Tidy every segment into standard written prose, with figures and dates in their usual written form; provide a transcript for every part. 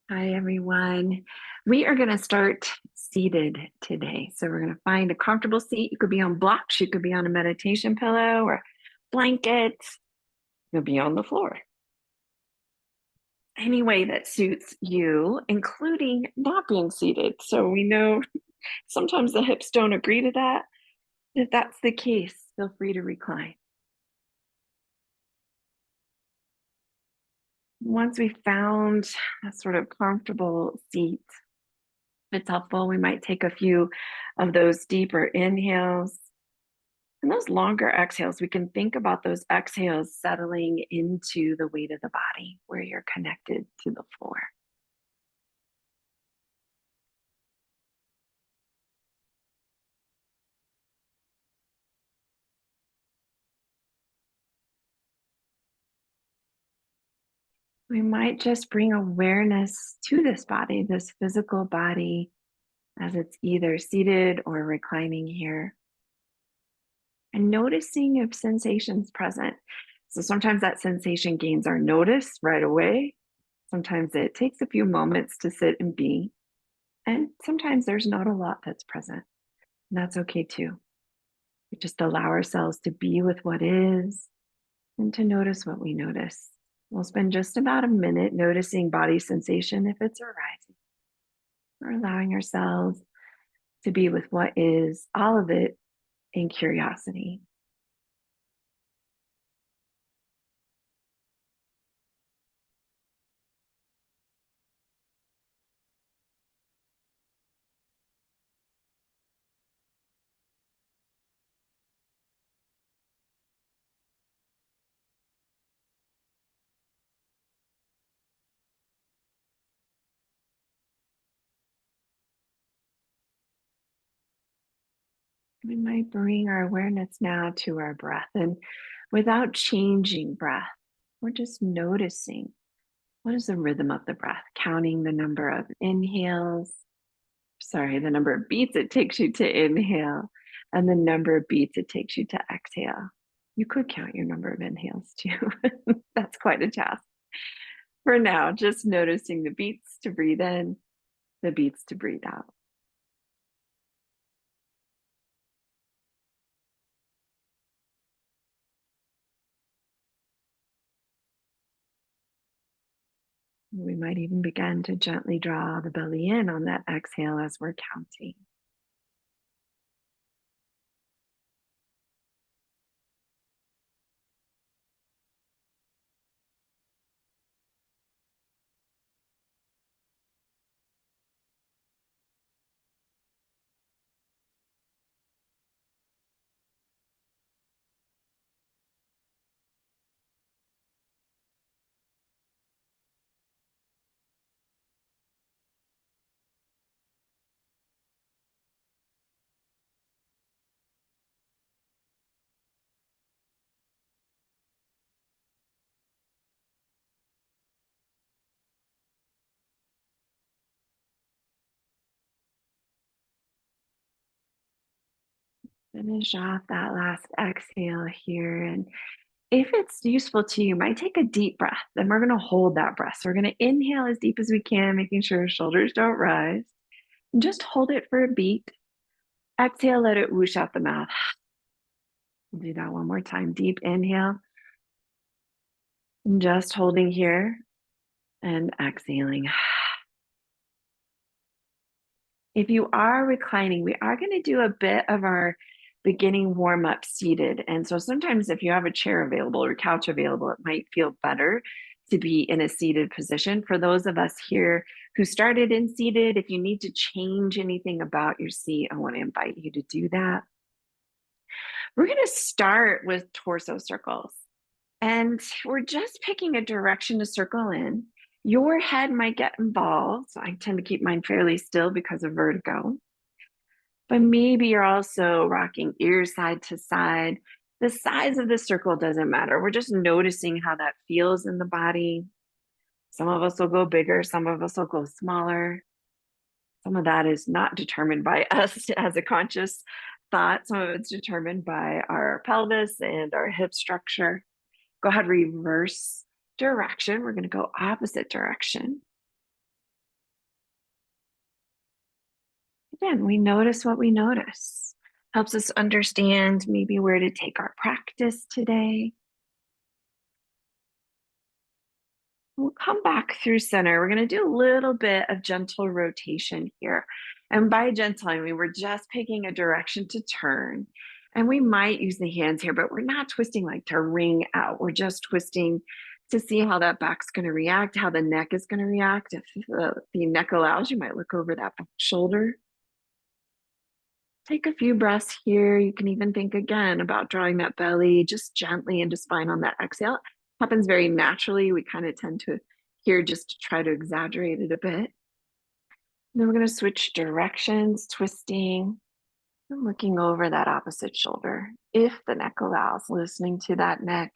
Hi, everyone. We are going to start seated today. So we're going to find a comfortable seat. You could be on blocks, you could be on a meditation pillow or blanket, you could be on the floor. Any way that suits you, including not being seated. So we know sometimes the hips don't agree to that. If that's the case, feel free to recline. Once we found a sort of comfortable seat, if it's helpful, we might take a few of those deeper inhales. And those longer exhales, we can think about those exhales settling into the weight of the body where you're connected to the floor. We might just bring awareness to this body, this physical body, as it's either seated or reclining here, and noticing if sensation's present. So sometimes that sensation gains our notice right away. Sometimes it takes a few moments to sit and be. And sometimes there's not a lot that's present. And that's okay too. We just allow ourselves to be with what is and to notice what we notice. We'll spend just about a minute noticing body sensation if it's arising. We're allowing ourselves to be with what is, all of it, in curiosity. We might bring our awareness now to our breath, and without changing breath, we're just noticing what is the rhythm of the breath, counting the number of inhales, the number of beats it takes you to inhale, and the number of beats it takes you to exhale. You could count your number of inhales too. That's quite a task. For now, just noticing the beats to breathe in, the beats to breathe out. We might even begin to gently draw the belly in on that exhale as we're counting. Finish off that last exhale here. And if it's useful to you, might take a deep breath. Then we're going to hold that breath. So we're going to inhale as deep as we can, making sure shoulders don't rise. And just hold it for a beat. Exhale, let it whoosh out the mouth. We'll do that one more time. Deep inhale. And just holding here and exhaling. If you are reclining, we are going to do a bit of our beginning warm up seated. And so sometimes if you have a chair available or couch available, it might feel better to be in a seated position. For those of us here who started in seated, if you need to change anything about your seat, I want to invite you to do that. We're going to start with torso circles. And we're just picking a direction to circle in. Your head might get involved. So I tend to keep mine fairly still because of vertigo. But maybe you're also rocking ears side to side. The size of the circle doesn't matter. We're just noticing how that feels in the body. Some of us will go bigger, some of us will go smaller. Some of that is not determined by us as a conscious thought. Some of it's determined by our pelvis and our hip structure. Go ahead, reverse direction. We're going to go opposite direction. Again, we notice what we notice. Helps us understand maybe where to take our practice today. We'll come back through center. We're going to do a little bit of gentle rotation here. And by gentle, I mean we're just picking a direction to turn. And we might use the hands here, but we're not twisting like to wring out. We're just twisting to see how that back's going to react, how the neck is going to react. If the neck allows, you might look over that back shoulder. Take a few breaths here. You can even think again about drawing that belly just gently into spine on that exhale. It happens very naturally. We kind of tend to here just to try to exaggerate it a bit. And then we're going to switch directions, twisting and looking over that opposite shoulder. If the neck allows, listening to that neck.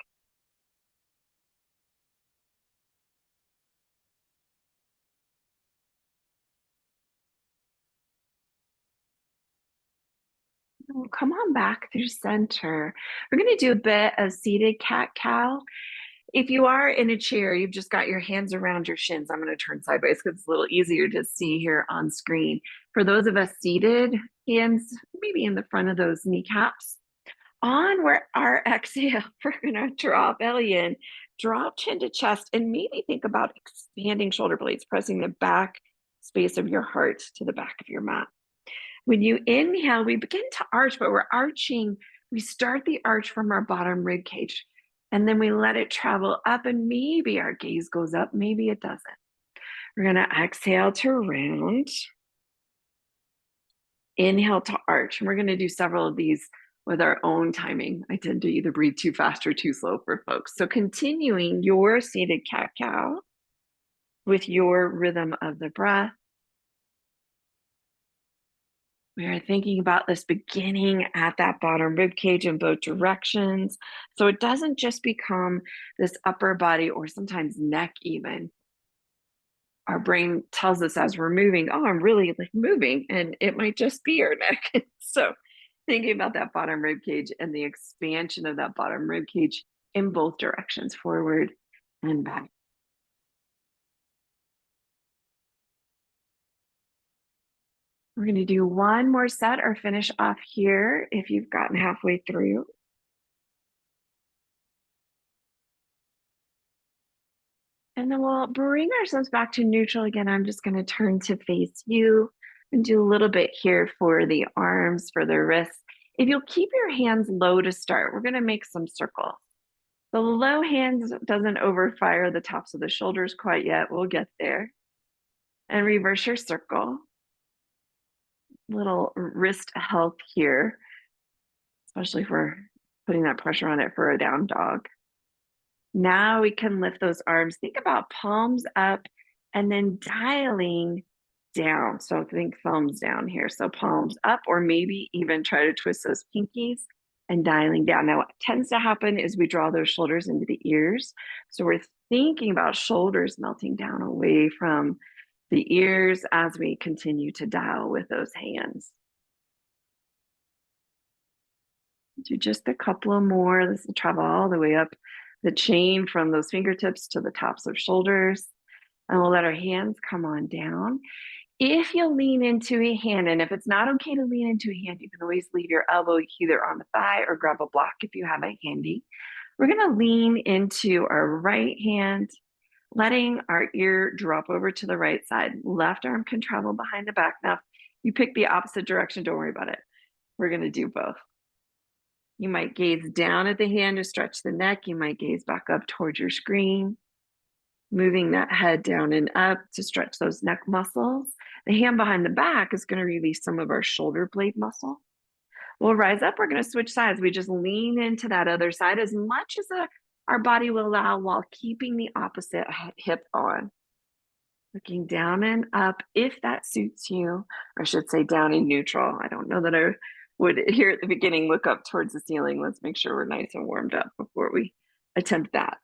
We'll come on back through center. We're going to do a bit of seated cat-cow. If you are in a chair, you've just got your hands around your shins. I'm going to turn sideways because it's a little easier to see here on screen. For those of us seated, hands maybe in the front of those kneecaps. On where our exhale, we're going to draw belly in, drop chin to chest, and maybe think about expanding shoulder blades, pressing the back space of your heart to the back of your mat. When you inhale, we begin to arch, but we're arching. We start the arch from our bottom rib cage, and then we let it travel up, and maybe our gaze goes up, maybe it doesn't. We're going to exhale to round. Inhale to arch, and we're going to do several of these with our own timing. I tend to either breathe too fast or too slow for folks. So continuing your seated cat-cow with your rhythm of the breath. We are thinking about this beginning at that bottom rib cage in both directions. So it doesn't just become this upper body or sometimes neck even. Our brain tells us as we're moving, oh, I'm really like moving, and it might just be our neck. So thinking about that bottom rib cage and the expansion of that bottom rib cage in both directions, forward and back. We're going to do one more set or finish off here if you've gotten halfway through. And then we'll bring ourselves back to neutral again. I'm just going to turn to face you and do a little bit here for the arms, for the wrists. If you'll keep your hands low to start, we're going to make some circles. The low hands doesn't overfire the tops of the shoulders quite yet. We'll get there. And reverse your circle. Little wrist health here, especially for putting that pressure on it for a down dog. Now we can lift those arms. Think about palms up and then dialing down. So think thumbs down here. So palms up, or maybe even try to twist those pinkies and dialing down. Now, what tends to happen is we draw those shoulders into the ears. So we're thinking about shoulders melting down away from the ears as we continue to dial with those hands. Do just a couple of more. This will travel all the way up the chain from those fingertips to the tops of shoulders. And we'll let our hands come on down. If you lean into a hand, and if it's not okay to lean into a hand, you can always leave your elbow either on the thigh or grab a block if you have it handy. We're going to lean into our right hand, letting our ear drop over to the right side. Left arm can travel behind the back. Now, if you pick the opposite direction, don't worry about it. We're going to do both. You might gaze down at the hand to stretch the neck. You might gaze back up towards your screen, moving that head down and up to stretch those neck muscles. The hand behind the back is going to release some of our shoulder blade muscle. We'll rise up. We're going to switch sides. We just lean into that other side as much as our body will allow while keeping the opposite hip on. Looking down and up if that suits you, or I should say down in neutral. I don't know that I would here at the beginning look up towards the ceiling. Let's make sure we're nice and warmed up before we attempt that.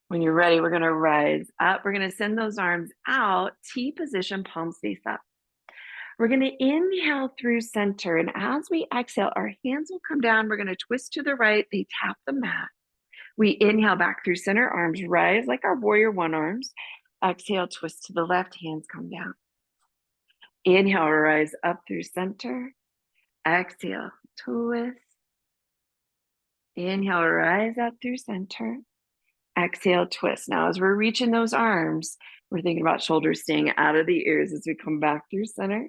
When you're ready, we're going to rise up. We're going to send those arms out, T position, palms face up. We're going to inhale through center. And as we exhale, our hands will come down. We're going to twist to the right. They tap the mat. We inhale back through center, arms rise like our warrior one arms. Exhale, twist to the left, hands come down. Inhale, rise up through center. Exhale, twist. Inhale, rise up through center. Exhale, twist. Now, as we're reaching those arms, we're thinking about shoulders staying out of the ears as we come back through center.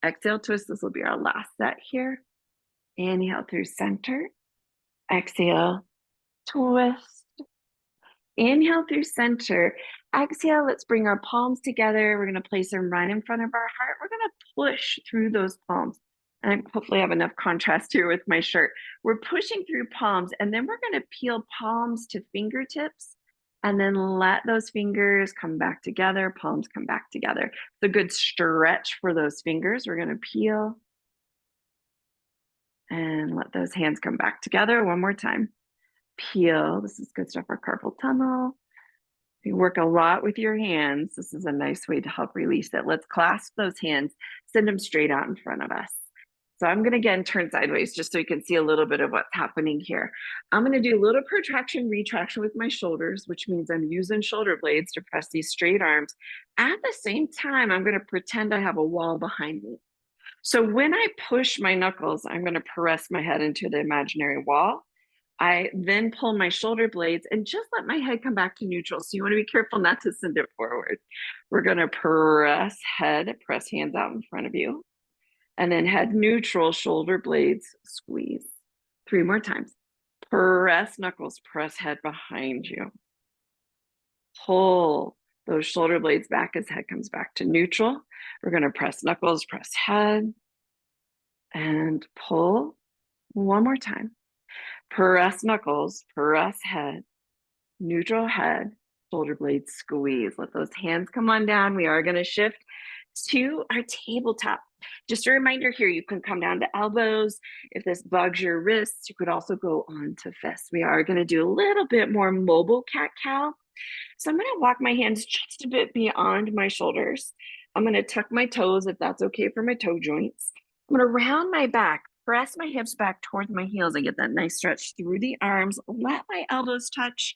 Exhale, twist. This will be our last set here. Inhale through center. Exhale, twist. Inhale through center. Exhale, let's bring our palms together. We're going to place them right in front of our heart. We're going to push through those palms. And I hopefully have enough contrast here with my shirt. We're pushing through palms, and then we're going to peel palms to fingertips, and then let those fingers come back together. Palms come back together. It's a good stretch for those fingers. We're going to peel and let those hands come back together one more time. Peel. This is good stuff for carpal tunnel. If you work a lot with your hands, this is a nice way to help release it. Let's clasp those hands, send them straight out in front of us. So I'm going to again turn sideways just so you can see a little bit of what's happening here. I'm going to do a little protraction, retraction with my shoulders, which means I'm using shoulder blades to press these straight arms. At the same time, I'm going to pretend I have a wall behind me. So when I push my knuckles, I'm going to press my head into the imaginary wall. I then pull my shoulder blades and just let my head come back to neutral. So you want to be careful not to send it forward. We're going to press head, press hands out in front of you. And then head neutral, shoulder blades, squeeze. 3 more times. Press knuckles, press head behind you. Pull those shoulder blades back as head comes back to neutral. We're going to press knuckles, press head, and pull. 1 more time. Press knuckles, press head, neutral head, shoulder blades squeeze. Let those hands come on down. We are going to shift to our tabletop. Just a reminder here, you can come down to elbows. If this bugs your wrists, you could also go on to fists. We are going to do a little bit more mobile cat-cow. So I'm going to walk my hands just a bit beyond my shoulders. I'm going to tuck my toes if that's okay for my toe joints. I'm going to round my back, press my hips back towards my heels. I get that nice stretch through the arms. Let my elbows touch,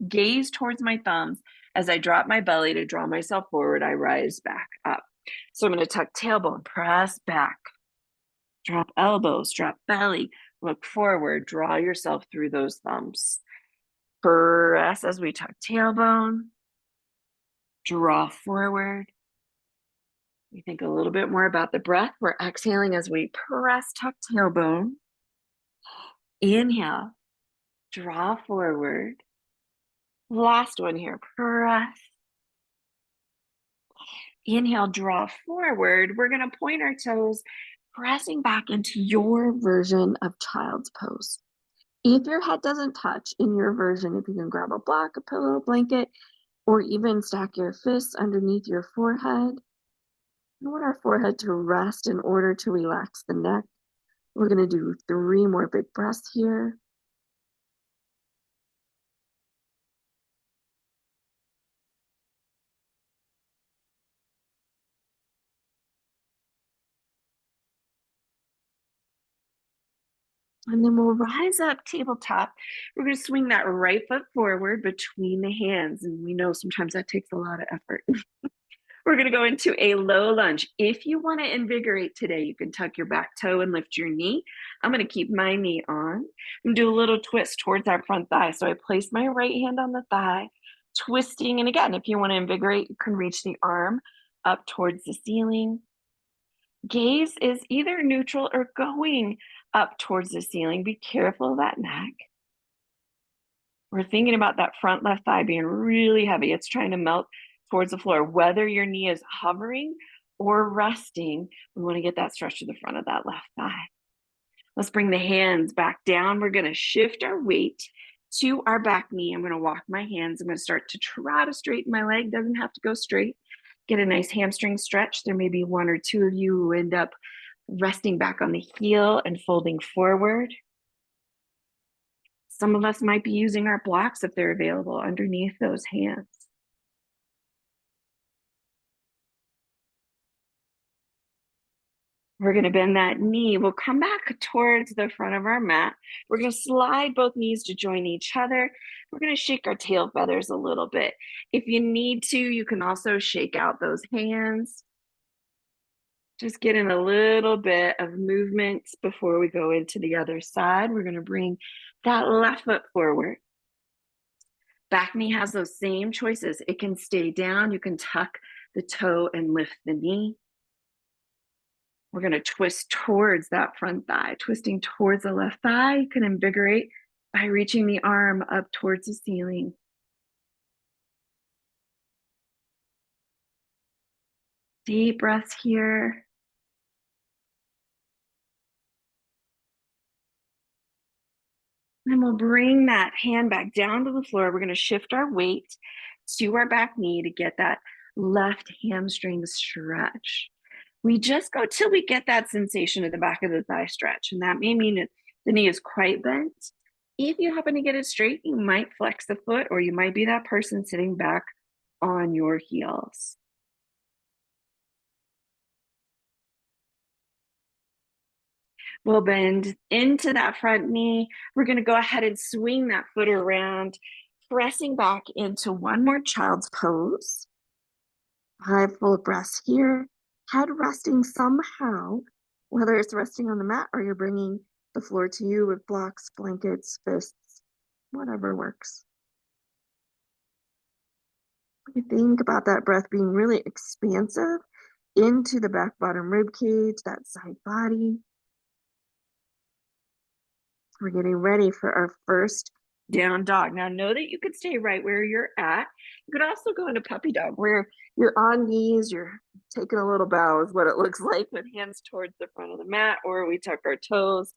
gaze towards my thumbs. As I drop my belly to draw myself forward, I rise back up. So I'm going to tuck tailbone, press back, drop elbows, drop belly, look forward, draw yourself through those thumbs. Press as we tuck tailbone, draw forward. We think a little bit more about the breath. We're exhaling as we press, tuck tailbone. Inhale, draw forward. Last one here, press. Inhale, draw forward. We're going to point our toes, pressing back into your version of child's pose. If your head doesn't touch in your version, if you can grab a block, a pillow, a blanket, or even stack your fists underneath your forehead. We want our forehead to rest in order to relax the neck. We're going to do 3 more big breaths here. And then we'll rise up tabletop. We're going to swing that right foot forward between the hands. And we know sometimes that takes a lot of effort. We're going to go into a low lunge. If you want to invigorate today, you can tuck your back toe and lift your knee. I'm going to keep my knee on and do a little twist towards our front thigh. So I place my right hand on the thigh, twisting. And again, if you want to invigorate, you can reach the arm up towards the ceiling. Gaze is either neutral or going up towards the ceiling. Be careful of that neck. We're thinking about that front left thigh being really heavy. It's trying to melt towards the floor. Whether your knee is hovering or resting, we want to get that stretch to the front of that left thigh. Let's bring the hands back down. We're going to shift our weight to our back knee. I'm going to walk my hands. I'm going to start to try to straighten my leg. Doesn't have to go straight. Get a nice hamstring stretch. There may be 1 or 2 of you who end up resting back on the heel and folding forward. Some of us might be using our blocks if they're available underneath those hands. We're going to bend that knee. We'll come back towards the front of our mat. We're going to slide both knees to join each other. We're going to shake our tail feathers a little bit. If you need to, you can also shake out those hands. Just getting a little bit of movement before we go into the other side. We're going to bring that left foot forward. Back knee has those same choices. It can stay down. You can tuck the toe and lift the knee. We're going to twist towards that front thigh, twisting towards the left thigh. You can invigorate by reaching the arm up towards the ceiling. Deep breaths here. Then we'll bring that hand back down to the floor. We're going to shift our weight to our back knee to get that left hamstring stretch. We just go till we get that sensation at the back of the thigh stretch. And that may mean that the knee is quite bent. If you happen to get it straight, you might flex the foot, or you might be that person sitting back on your heels. We'll bend into that front knee. We're going to go ahead and swing that foot around, pressing back into one more child's pose. 5 full breaths here. Head resting somehow, whether it's resting on the mat or you're bringing the floor to you with blocks, blankets, fists, whatever works. You think about that breath being really expansive into the back bottom rib cage, that side body. We're getting ready for our first down dog. Now know that you could stay right where you're at. You could also go into puppy dog where you're on knees, you're taking a little bow is what it looks like, with hands towards the front of the mat, or we tuck our toes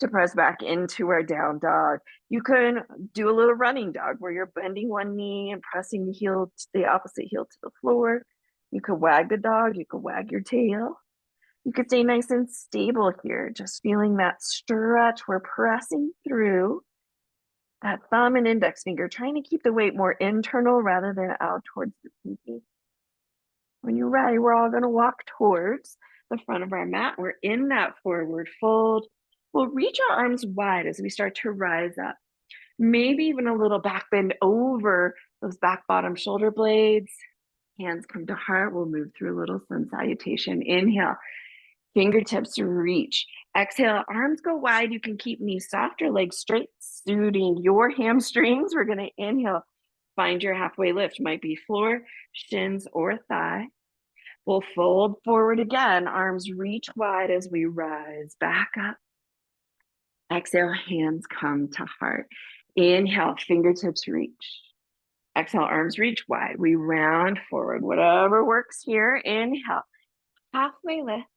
to press back into our down dog. You can do a little running dog where you're bending one knee and pressing the opposite heel to the floor. You could wag the dog, you could wag your tail. You could stay nice and stable here, just feeling that stretch. We're pressing through that thumb and index finger, trying to keep the weight more internal rather than out towards the pinky. When you're ready, we're all going to walk towards the front of our mat. We're in that forward fold. We'll reach our arms wide as we start to rise up. Maybe even a little back bend over those back bottom shoulder blades. Hands come to heart. We'll move through a little sun salutation. Inhale. Fingertips reach. Exhale, arms go wide. You can keep knees soft or legs straight, suiting your hamstrings. We're going to inhale. Find your halfway lift. Might be floor, shins, or thigh. We'll fold forward again. Arms reach wide as we rise back up. Exhale, hands come to heart. Inhale, fingertips reach. Exhale, arms reach wide. We round forward. Whatever works here. Inhale, halfway lift.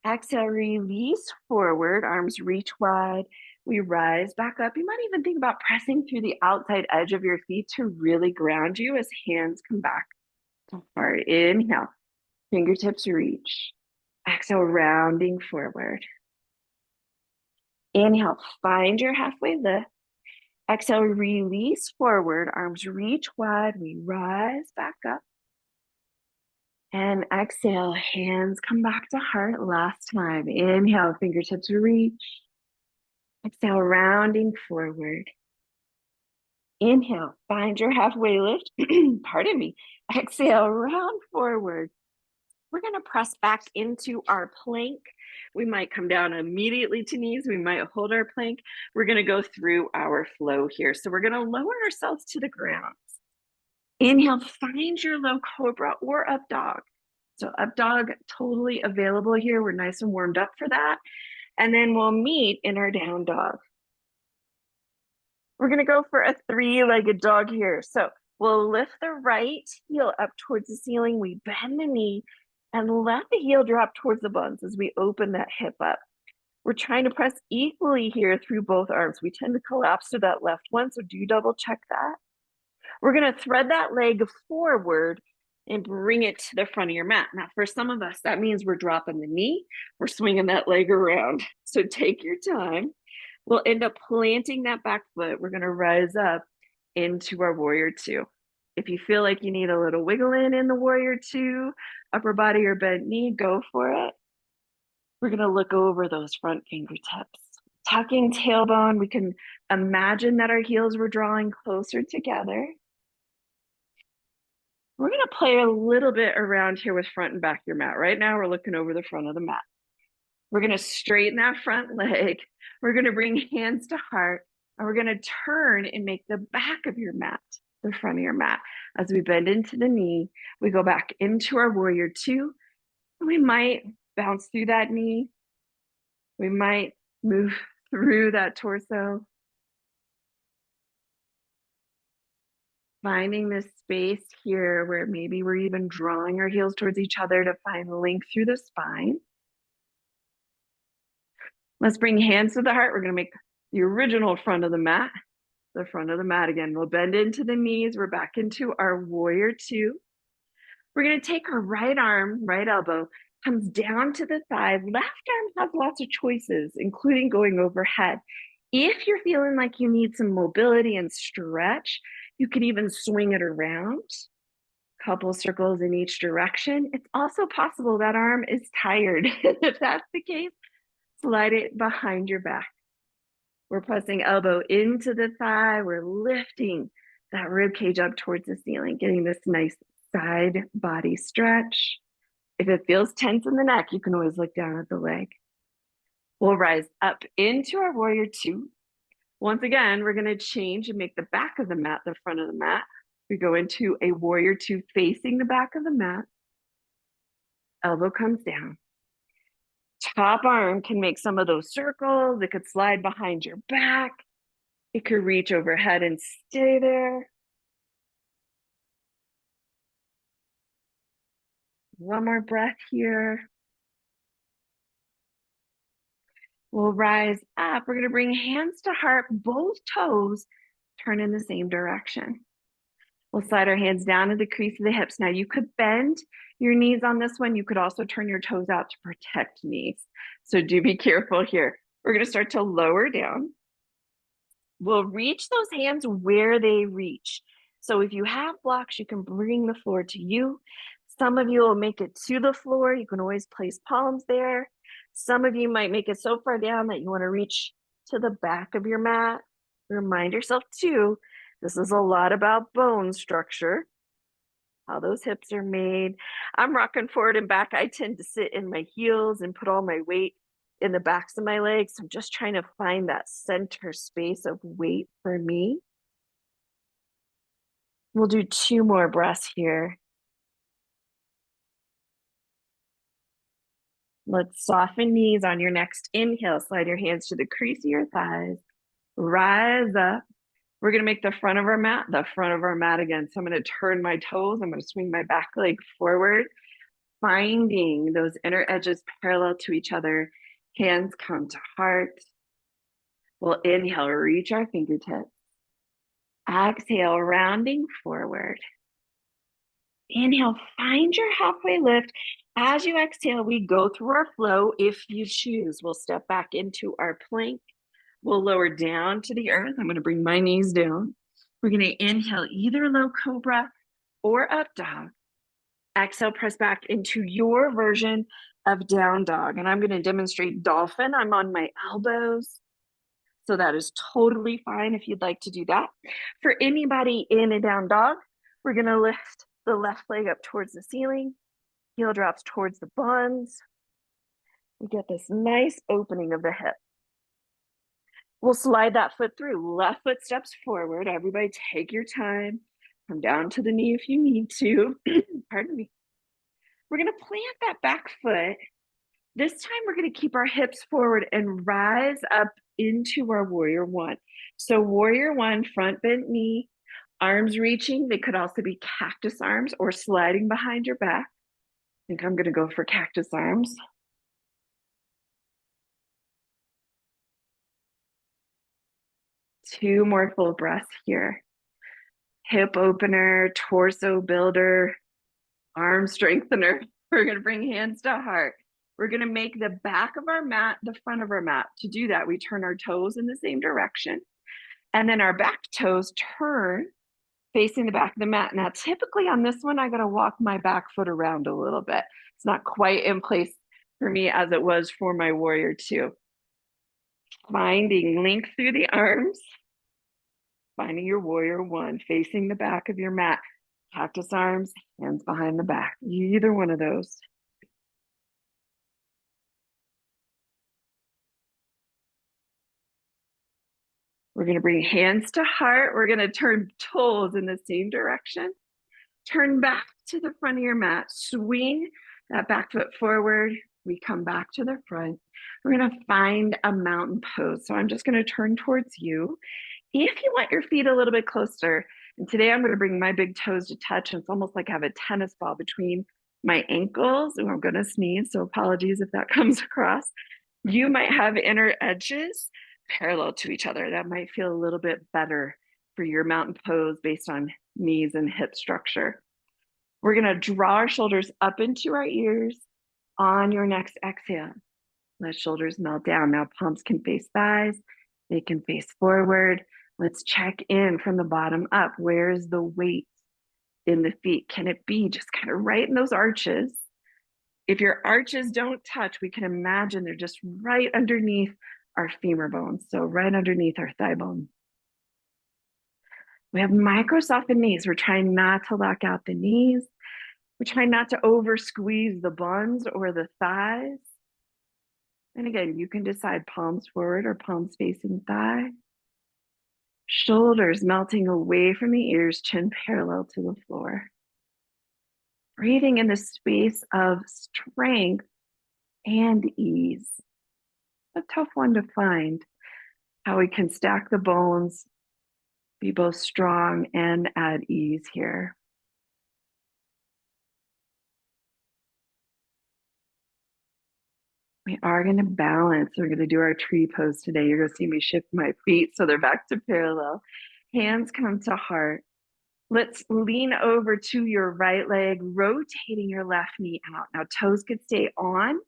Exhale, release forward, arms reach wide. We rise back up. You might even think about pressing through the outside edge of your feet to really ground you as hands come back to heart. Inhale, fingertips reach. Exhale, rounding forward. Inhale, find your halfway lift. Exhale, release forward, arms reach wide. We rise back up. And exhale, hands come back to heart. Last time. Inhale, fingertips reach. Exhale, rounding forward. Inhale, find your halfway lift. Pardon me. Exhale, round forward. We're going to press back into our plank. We might come down immediately to knees. We might hold our plank. We're going to go through our flow here. So we're going to lower ourselves to the ground. Inhale, find your low cobra or up dog. So up dog, totally available here. We're nice and warmed up for that. And then we'll meet in our down dog. We're going to go for a 3-legged dog here. So we'll lift the right heel up towards the ceiling. We bend the knee and let the heel drop towards the buns as we open that hip up. We're trying to press equally here through both arms. We tend to collapse to that left one, so do double check that. We're going to thread that leg forward and bring it to the front of your mat. Now, for some of us, that means we're dropping the knee. We're swinging that leg around. So take your time. We'll end up planting that back foot. We're going to rise up into our warrior 2. If you feel like you need a little wiggle in the warrior 2, upper body or bent knee, go for it. We're going to look over those front fingertips. Tucking tailbone, we can imagine that our heels were drawing closer together. We're going to play a little bit around here with front and back of your mat. Right now, we're looking over the front of the mat. We're going to straighten that front leg. We're going to bring hands to heart, and we're going to turn and make the back of your mat the front of your mat. As we bend into the knee, we go back into our warrior two. We might bounce through that knee. We might move through that torso. Finding this space here where maybe we're even drawing our heels towards each other to find length through the spine. Let's bring hands to the heart. We're going to make the original front of the mat, the front of the mat again. We'll bend into the knees. We're back into our warrior two. We're going to take our right arm, right elbow, comes down to the thigh. Left arm has lots of choices, including going overhead. If you're feeling like you need some mobility and stretch, you can even swing it around, couple circles in each direction. It's also possible that arm is tired. If that's the case, slide it behind your back. We're pressing elbow into the thigh. We're lifting that rib cage up towards the ceiling, getting this nice side body stretch. If it feels tense in the neck, you can always look down at the leg. We'll rise up into our warrior two. Once again, we're going to change and make the back of the mat the front of the mat. We go into a warrior two facing the back of the mat. Elbow comes down. Top arm can make some of those circles. It could slide behind your back. It could reach overhead and stay there. One more breath here. We'll rise up. We're going to bring hands to heart, both toes turn in the same direction. We'll slide our hands down to the crease of the hips. Now you could bend your knees on this one. You could also turn your toes out to protect knees. So do be careful here. We're going to start to lower down. We'll reach those hands where they reach. So if you have blocks, you can bring the floor to you. Some of you will make it to the floor. You can always place palms there. Some of you might make it so far down that you want to reach to the back of your mat. Remind yourself too, this is a lot about bone structure, how those hips are made. I'm rocking forward and back. I tend to sit in my heels and put all my weight in the backs of my legs. I'm just trying to find that center space of weight for me. We'll do 2 more breaths here. Let's soften knees on your next inhale. Slide your hands to the crease of your thighs. Rise up. We're going to make the front of our mat the front of our mat again. So I'm going to turn my toes. I'm going to swing my back leg forward, finding those inner edges parallel to each other. Hands come to heart. We'll inhale, reach our fingertips. Exhale, rounding forward. Inhale, find your halfway lift. As you exhale, we go through our flow. If you choose, we'll step back into our plank. We'll lower down to the earth. I'm going to bring my knees down. We're going to inhale either low cobra or up dog. Exhale, press back into your version of down dog. And I'm going to demonstrate dolphin. I'm on my elbows. So that is totally fine if you'd like to do that. For anybody in a down dog, we're going to lift the left leg up towards the ceiling. Heel drops towards the buns. We get this nice opening of the hip. We'll slide that foot through. Left foot steps forward. Everybody take your time. Come down to the knee if you need to. Pardon me. We're going to plant that back foot. This time we're going to keep our hips forward and rise up into our warrior one. So warrior one, front bent knee, arms reaching. They could also be cactus arms or sliding behind your back. I think I'm going to go for cactus arms. Two more full breaths here. Hip opener, torso builder, arm strengthener. We're going to bring hands to heart. We're going to make the back of our mat the front of our mat. To do that, we turn our toes in the same direction. And then our back toes turn facing the back of the mat. Now, typically on this one, I got to walk my back foot around a little bit. It's not quite in place for me as it was for my warrior two. Finding length through the arms, finding your warrior one, facing the back of your mat, cactus arms, hands behind the back, either one of those. We're going to bring hands to heart. We're going to turn toes in the same direction. Turn back to the front of your mat. Swing that back foot forward. We come back to the front. We're going to find a mountain pose. So I'm just going to turn towards you. If you want your feet a little bit closer, and today I'm going to bring my big toes to touch. And it's almost like I have a tennis ball between my ankles. Oh, I'm going to sneeze. So apologies if that comes across. You might have inner edges parallel to each other. That might feel a little bit better for your mountain pose based on knees and hip structure. We're going to draw our shoulders up into our ears. On your next exhale, let shoulders melt down. Now palms can face thighs. They can face forward. Let's check in from the bottom up. Where is the weight in the feet? Can it be just kind of right in those arches? If your arches don't touch, we can imagine they're just right underneath our femur bones. So right underneath our thigh bone. We have micro softened knees. We're trying not to lock out the knees. We're trying not to over squeeze the buns or the thighs. And again, you can decide palms forward or palms facing thigh. Shoulders melting away from the ears, chin parallel to the floor. Breathing in the space of strength and ease. A tough one to find, how we can stack the bones, be both strong and at ease here. We are going to balance. We're going to do our tree pose today. You're going to see me shift my feet so they're back to parallel. Hands come to heart. Let's lean over to your right leg, rotating your left knee out. Now, toes could stay on.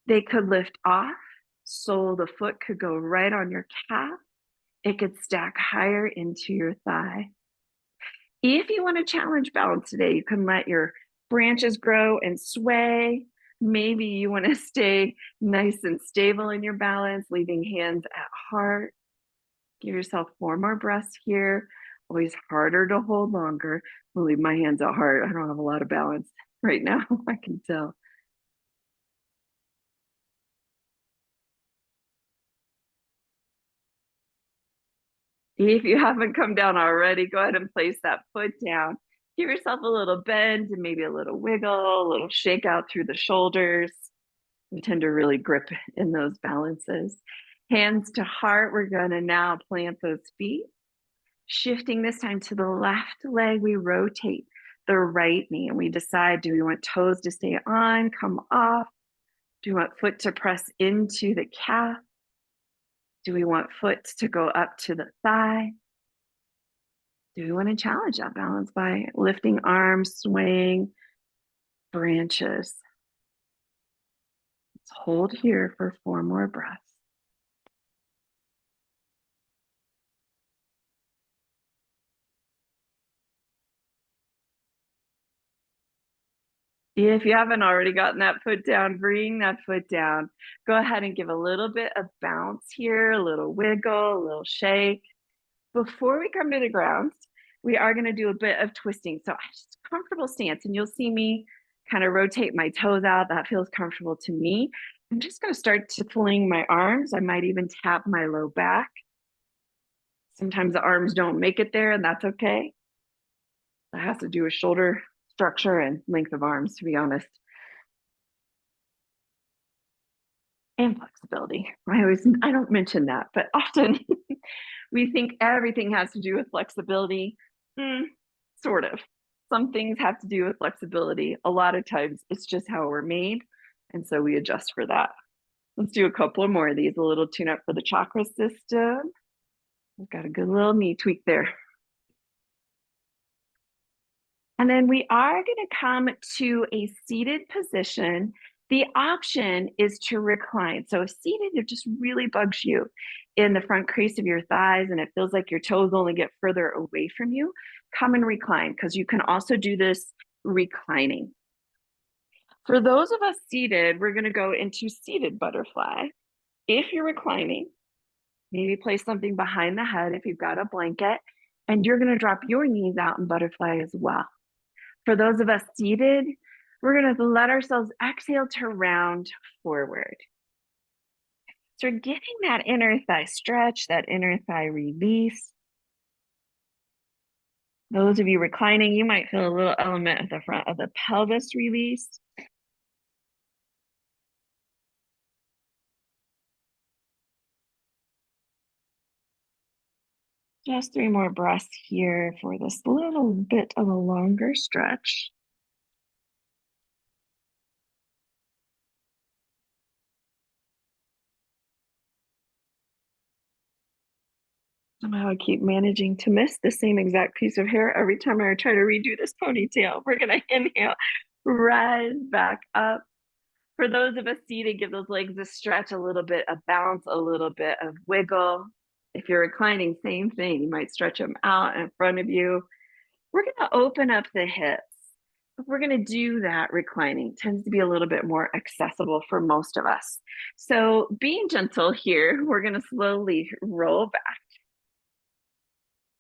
They could lift off. Sole of the foot could go right on your calf. It could stack higher into your thigh. If you want to challenge balance today, you can let your branches grow and sway. Maybe you want to stay nice and stable in your balance, leaving hands at heart. Give yourself 4 more breaths here. Always harder to hold longer. I'll leave my hands at heart. I don't have a lot of balance right now, I can tell. If you haven't come down already, go ahead and place that foot down. Give yourself a little bend and maybe a little wiggle, a little shake out through the shoulders. We tend to really grip in those balances. Hands to heart, we're gonna now plant those feet. Shifting this time to the left leg, we rotate the right knee and we decide, do we want toes to stay on, come off? Do we want foot to press into the calf? Do we want foot to go up to the thigh? Do we want to challenge that balance by lifting arms, swaying, branches? Let's hold here for 4 more breaths. If you haven't already gotten that foot down, bring that foot down. Go ahead and give a little bit of bounce here, a little wiggle, a little shake. Before we come to the ground, we are going to do a bit of twisting. So just comfortable stance, and you'll see me kind of rotate my toes out. That feels comfortable to me. I'm just going to start tickling my arms. I might even tap my low back. Sometimes the arms don't make it there, and that's okay. That has to do with shoulder structure and length of arms, to be honest. And flexibility. I don't mention that, but often we think everything has to do with flexibility. Sort of. Some things have to do with flexibility. A lot of times it's just how we're made. And so we adjust for that. Let's do a couple more of these, a little tune up for the chakra system. We've got a good little knee tweak there. And then we are going to come to a seated position. The option is to recline. So if seated, it just really bugs you in the front crease of your thighs and it feels like your toes only get further away from you, come and recline, because you can also do this reclining. For those of us seated, we're going to go into seated butterfly. If you're reclining, maybe place something behind the head if you've got a blanket, and you're going to drop your knees out in butterfly as well. For those of us seated, we're going to let ourselves exhale to round forward. So we're getting that inner thigh stretch, that inner thigh release. Those of you reclining, you might feel a little element at the front of the pelvis release. Just 3 more breaths here for this little bit of a longer stretch. Somehow I keep managing to miss the same exact piece of hair every time I try to redo this ponytail. We're going to inhale, rise back up. For those of us seated, give those legs a stretch, a little bit of bounce, a little bit of wiggle. If you're reclining, same thing. You might stretch them out in front of you. We're going to open up the hips. If we're going to do that, reclining tends to be a little bit more accessible for most of us. So being gentle here, we're going to slowly roll back.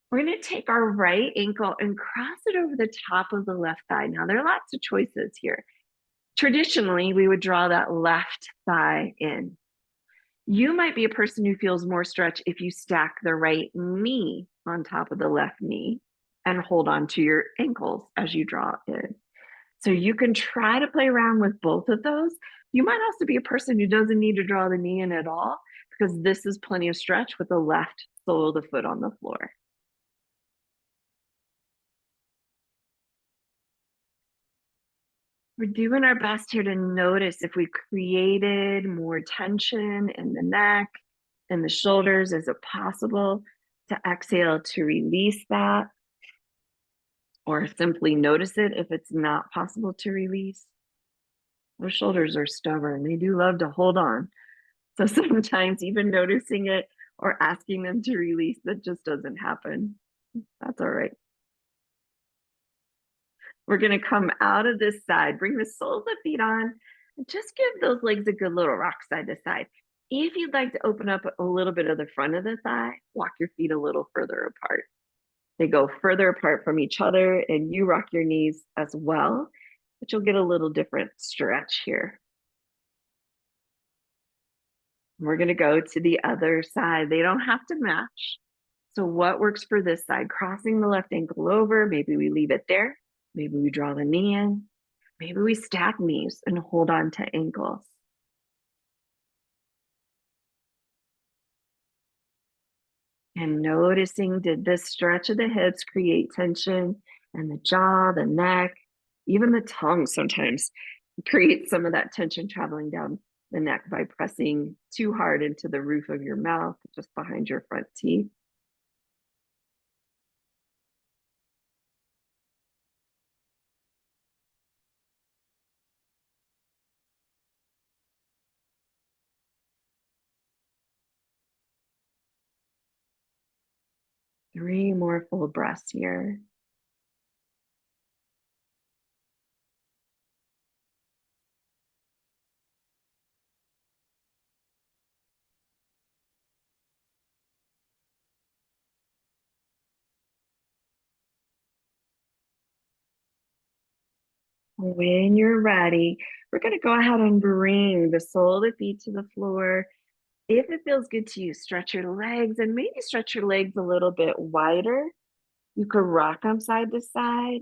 We're going to take our right ankle and cross it over the top of the left thigh. Now, there are lots of choices here. Traditionally, we would draw that left thigh in. You might be a person who feels more stretch if you stack the right knee on top of the left knee and hold on to your ankles as you draw in. So you can try to play around with both of those. You might also be a person who doesn't need to draw the knee in at all because this is plenty of stretch with the left sole of the foot on the floor. We're doing our best here to notice if we created more tension in the neck and the shoulders. Is it possible to exhale to release that? Or simply notice it if it's not possible to release? Those shoulders are stubborn. They do love to hold on. So sometimes even noticing it or asking them to release, that just doesn't happen. That's all right. We're going to come out of this side, bring the soles of the feet on, and just give those legs a good little rock side to side. If you'd like to open up a little bit of the front of the thigh, walk your feet a little further apart. They go further apart from each other, and you rock your knees as well, but you'll get a little different stretch here. We're going to go to the other side. They don't have to match. So what works for this side? Crossing the left ankle over. Maybe we leave it there. Maybe we draw the knee in. Maybe we stack knees and hold on to ankles. And noticing, did this stretch of the hips create tension and the jaw, the neck, even the tongue sometimes create some of that tension traveling down the neck by pressing too hard into the roof of your mouth, just behind your front teeth. Three more full breaths here. When you're ready, we're going to go ahead and bring the sole of the feet to the floor. If it feels good to you, stretch your legs and maybe stretch your legs a little bit wider. You could rock them side to side.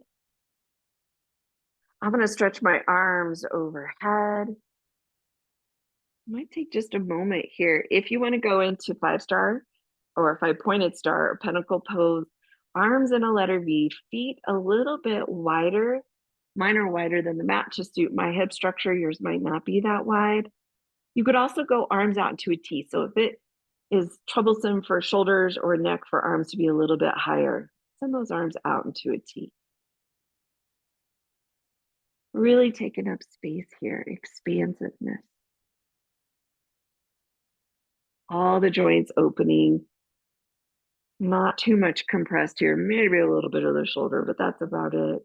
I'm going to stretch my arms overhead. Might take just a moment here. If you want to go into 5-star or 5-pointed star or pentacle pose, arms in a letter V, feet a little bit wider. Mine are wider than the mat to suit my hip structure. Yours might not be that wide. You could also go arms out into a T. So if it is troublesome for shoulders or neck for arms to be a little bit higher, send those arms out into a T. Really taking up space here, expansiveness. All the joints opening, not too much compressed here, maybe a little bit of the shoulder, but that's about it.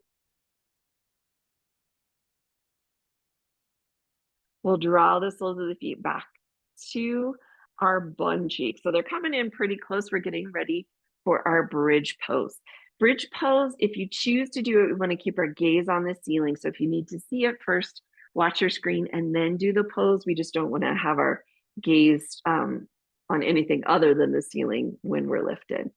We'll draw the soles of the feet back to our bun cheek. So they're coming in pretty close. We're getting ready for our bridge pose. Bridge pose, if you choose to do it, we want to keep our gaze on the ceiling. So if you need to see it first, watch your screen and then do the pose. We just don't want to have our gaze on anything other than the ceiling when we're lifted.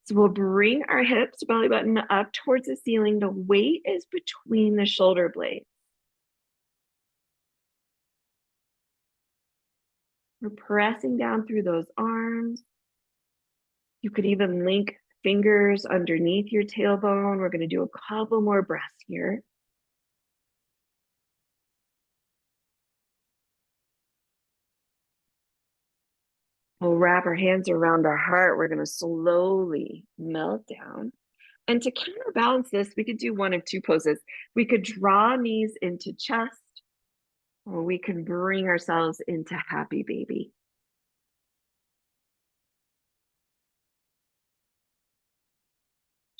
So we'll bring our hips, belly button up towards the ceiling. The weight is between the shoulder blades. We're pressing down through those arms. You could even link fingers underneath your tailbone. We're going to do a couple more breaths here. We'll wrap our hands around our heart. We're going to slowly melt down. And to counterbalance this, we could do one of two poses. We could draw knees into chest, or we can bring ourselves into happy baby.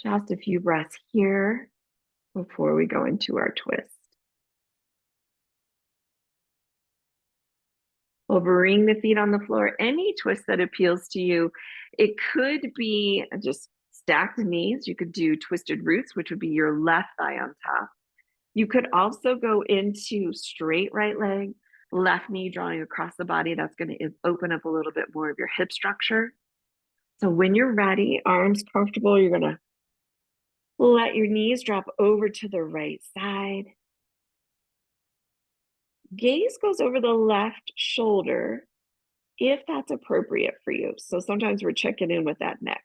Just a few breaths here before we go into our twist. We'll bring the feet on the floor. Any twist that appeals to you. It could be just stacked knees. You could do twisted roots, which would be your left thigh on top. You could also go into straight right leg, left knee drawing across the body. That's going to open up a little bit more of your hip structure. So when you're ready, arms comfortable, you're going to let your knees drop over to the right side. Gaze goes over the left shoulder if that's appropriate for you. So sometimes we're checking in with that neck.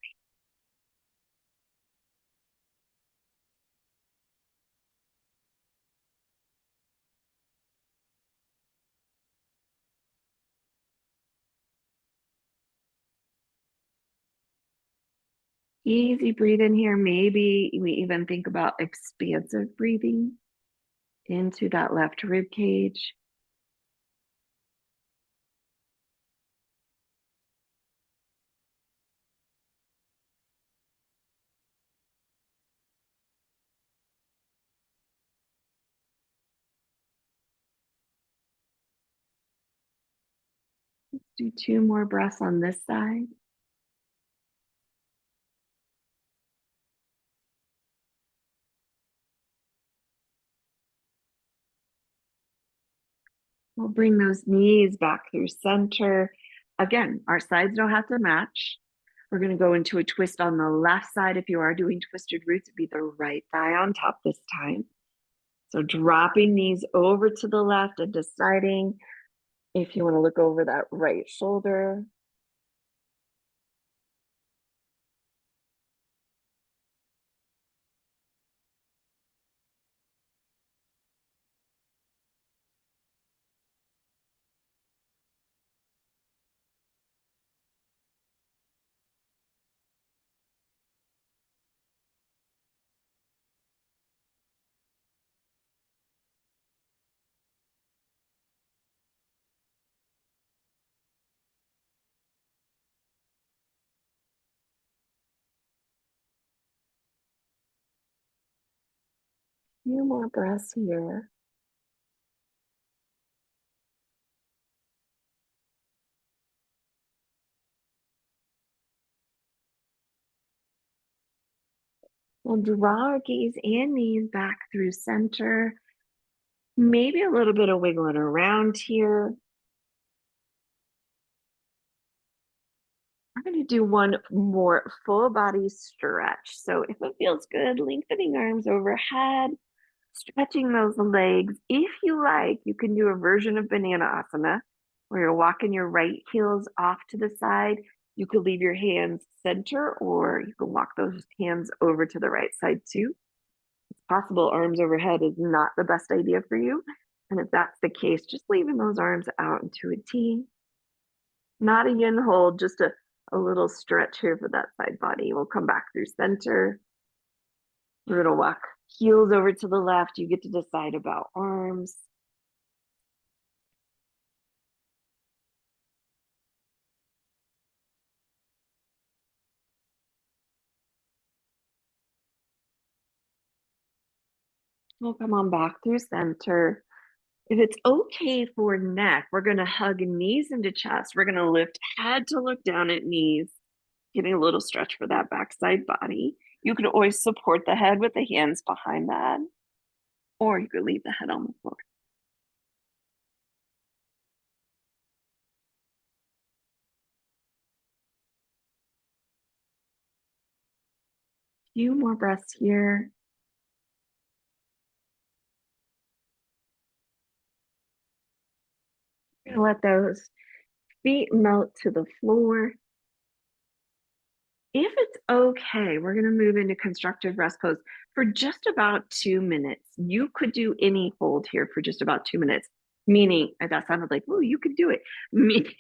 Easy breathe in here. Maybe we even think about expansive breathing into that left rib cage. Let's do 2 more breaths on this side. We'll bring those knees back through center. Again, our sides don't have to match. We're going to go into a twist on the left side. If you are doing twisted roots, it'd be the right thigh on top this time. So dropping knees over to the left and deciding if you want to look over that right shoulder. Few more breaths here. We'll draw our gaze and knees back through center. Maybe a little bit of wiggling around here. I'm going to do one more full body stretch. So if it feels good, lengthening arms overhead, stretching those legs. If you like, you can do a version of Banana Asana where you're walking your right heels off to the side. You could leave your hands center, or you can walk those hands over to the right side too. It's possible arms overhead is not the best idea for you. And if that's the case, just leaving those arms out into a T. Not a yin hold, just a little stretch here for that side body. We'll come back through center. We're gonna walk heels over to the left. You get to decide about arms. We'll come on back through center. If it's okay for neck, we're gonna hug knees into chest. We're gonna lift head to look down at knees, getting a little stretch for that backside body. You could always support the head with the hands behind that, or you could leave the head on the floor. Few more breaths here. You're gonna let those feet melt to the floor. If it's okay, we're going to move into constructive rest pose for just about 2 minutes. You could do any hold here for just about 2 minutes, meaning that sounded like, oh, you could do it. Meaning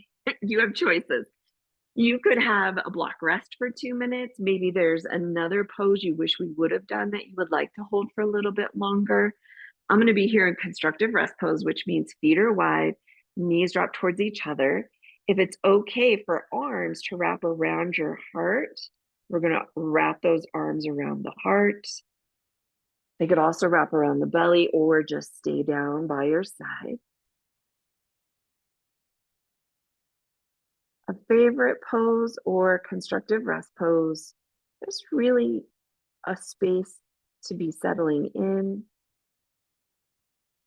you have choices. You could have a block rest for 2 minutes. Maybe there's another pose you wish we would have done that you would like to hold for a little bit longer. I'm going to be here in constructive rest pose, which means feet are wide, knees drop towards each other. If it's okay for arms to wrap around your heart, we're going to wrap those arms around the heart. They could also wrap around the belly or just stay down by your side. A favorite pose or constructive rest pose, there's really a space to be settling in,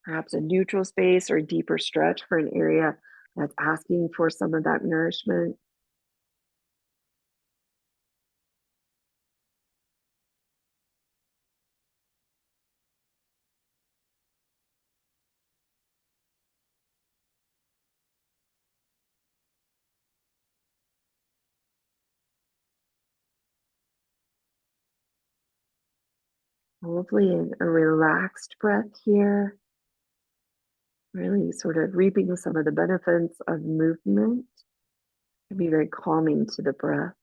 perhaps a neutral space or a deeper stretch for an area that's asking for some of that nourishment. Hopefully, a relaxed breath here, really sort of reaping some of the benefits of movement. Can be very calming to the breath.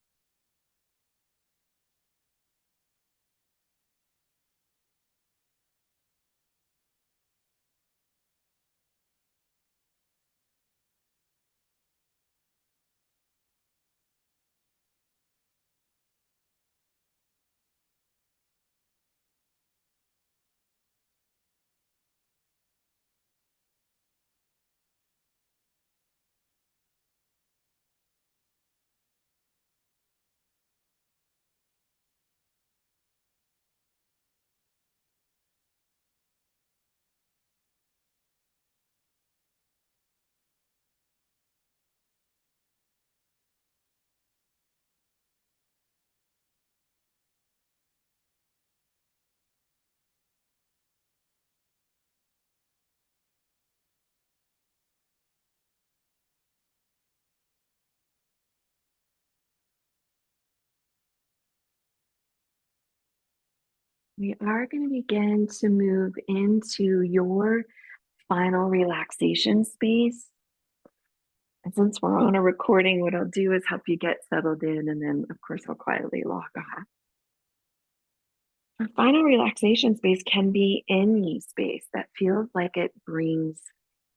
We are going to begin to move into your final relaxation space. And since we're on a recording, what I'll do is help you get settled in, and then, of course, I'll quietly log off. Our final relaxation space can be any space that feels like it brings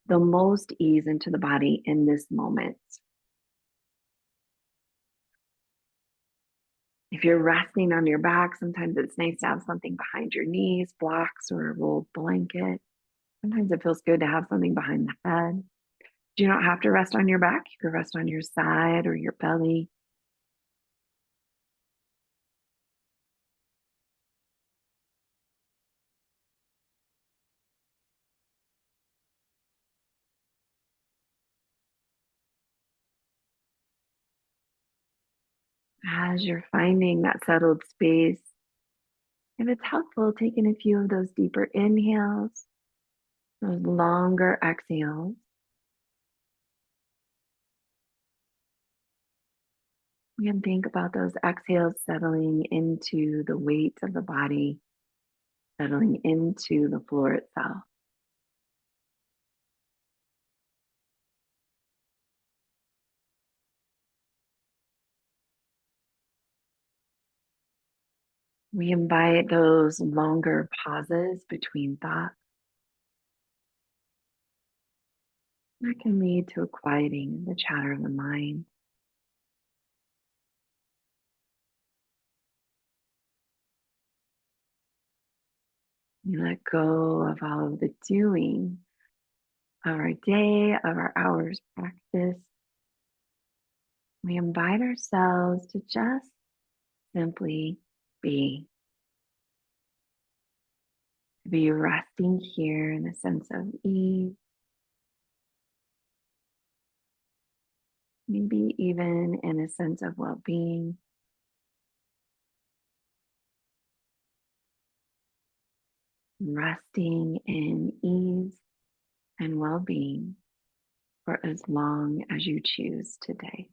the most ease into the body in this moment. If you're resting on your back, sometimes it's nice to have something behind your knees, blocks, or a rolled blanket. Sometimes it feels good to have something behind the head. You don't have to rest on your back. You could rest on your side or your belly. As you're finding that settled space, if it's helpful, taking a few of those deeper inhales, those longer exhales. You can think about those exhales settling into the weight of the body, settling into the floor itself. We invite those longer pauses between thoughts that can lead to a quieting the chatter of the mind. You let go of all of the doing of our day, of our hours practice, we invite ourselves to just simply be, to be resting here in a sense of ease, maybe even in a sense of well being, resting in ease and well being for as long as you choose today.